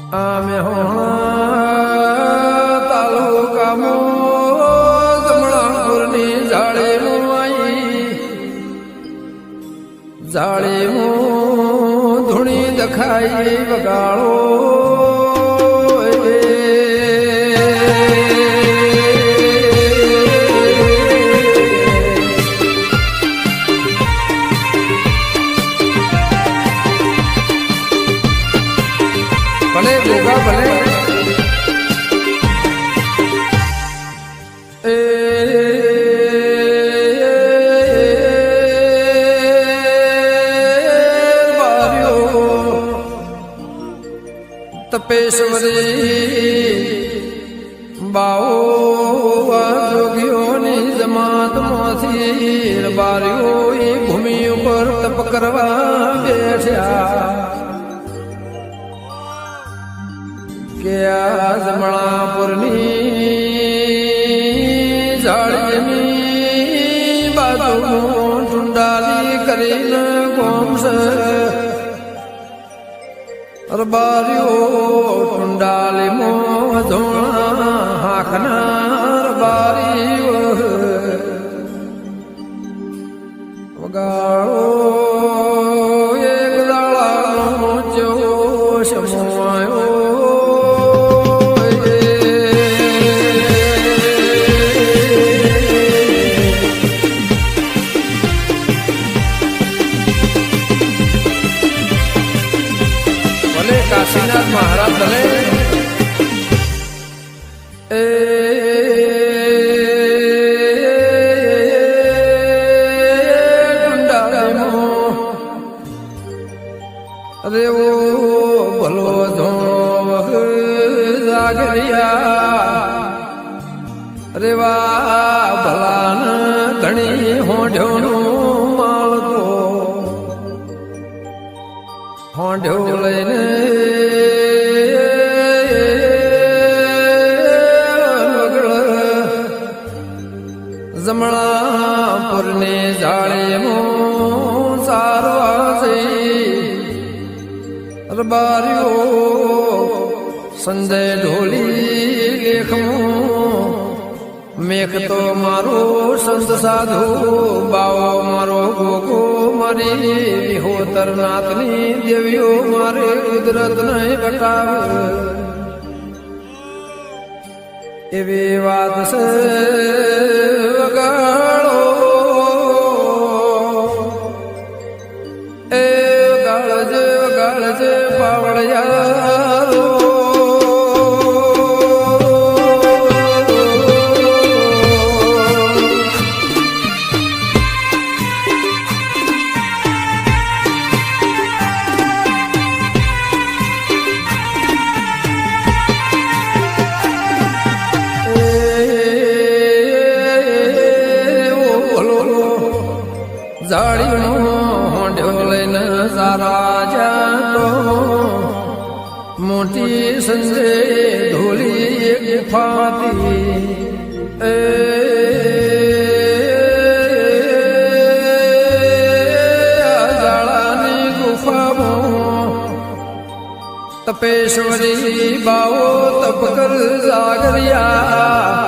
આમે તાલુકામાં જમણાપુરની જાળીમાં ધૂણી દખાઈ વગાડો ભલે ભોગા ભલે તપેશ્વરી બાઓ જોગીઓની જમાતમાંથી બારીઓ એ ભૂમિ ઉપર તપ કરવા બેઠ્યા કે આ જમણાપુરની જાળીની બાજુમાં ચુંડાલી કરીને ગોમસ બારીઓ ટુંડાલી મો ધોણા હાકનાર બારીઓ વગાડો એક દાળાનો જોશ મોયો કાશીનાથ મહારાજ ભલે અરે ઓ ભલો જાગરિયા અરે વા ભલાન ઘણી હોંઢ્યોનો માળકો હોંઢ્યો લઈને જમણાપુરને જાળીમાં સારવા જઈ રબારીઓ સંજય ઢોલી લેખમાં મેઘ તો મારો સંત સાધુ બાવો મારો ગોગો મારી વિહોતર નાથની દેવીઓ મારે કુદરત નહીં બતાવ એવી વાત છે વગાડો એ વગાડજે પાવળિયારો જાળીનો હોંઢ્યો લઈને સારા જાતો મોટી સંજે ઢોલી ગુફાતી એ જાળાની ગુફામાં તપેશ્વરી બાઓ તપ કર જાગરિયા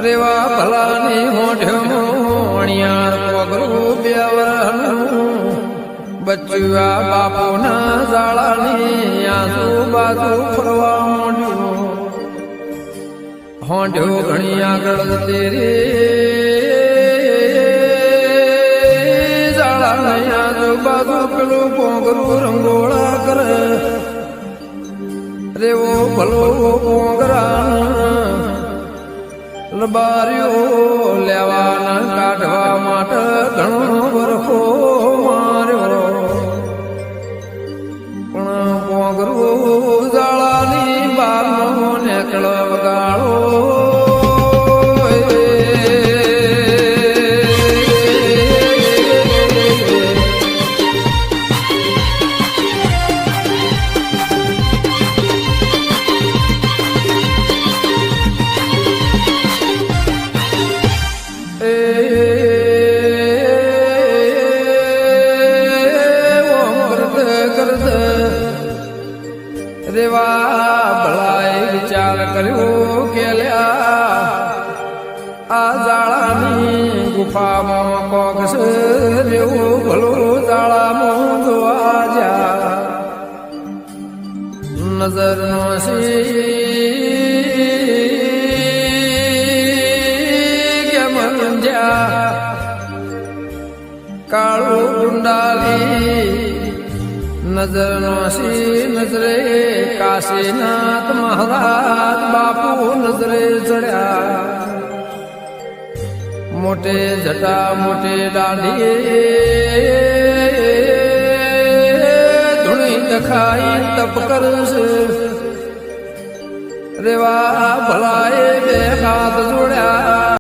રેવા ભલાની હોંઢ્યો અણિયાર પગરું બેવરનું બચ્ચુઆ બાપુના જાળાની આજુબાજુ ફરવા માંડ્યું હોંઢ્યો ઘણી આગળ તેરી જાળાની આજુબાજુ પેલું પોંગરું રંગોળા કરે રેવો ભલો પોંગરા લબારીઓ લેવાના કાઢવા માટે ઘણો વરખો માર્યો પણ પોગરું જાળાની બારનો નેકળ વગાડો રેવા ભલાએ વિચાર કર્યો કે લ્યા આ જાળાની ગુફામાં કોક છે રેવું ભલું જાળામાં જોવા જા નજરનો કે મંજ્યા કાળું ગુંડાલી નજરનો નજરે કાશીનાથ મહારાજ બાપુ નજરે ચડ્યા મોટે જટા મોટે દાઢી ધૂણી દખાઈ તપ કરશે રેવા ભલાએ બે હાથ જોડ્યા